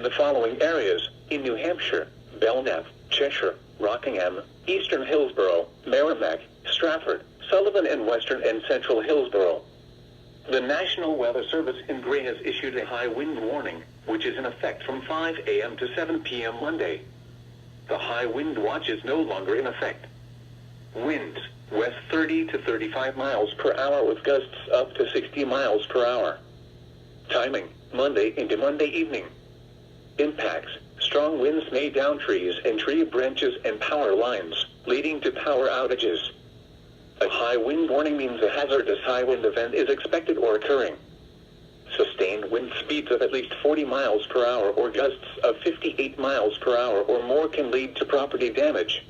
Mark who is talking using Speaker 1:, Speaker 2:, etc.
Speaker 1: the following areas: in New Hampshire, Belknap, Cheshire, Rockingham, Eastern Hillsborough, Merrimack, Stratford, Sullivan, and Western and Central Hillsborough. The National Weather Service in Gray has issued a high wind warning, which is in effect from 5 a.m. to 7 p.m. Monday. The high wind watch is no longer in effect. Winds, west 30 to 35 miles per hour with gusts up to 60 miles per hour. Timing, Monday into Monday evening. Impacts, strong winds may down trees and tree branches and power lines, leading to power outages. A high wind warning means a hazardous high wind event is expected or occurring. Sustained wind speeds of at least 40 miles per hour or gusts of 58 miles per hour or more can lead to property damage.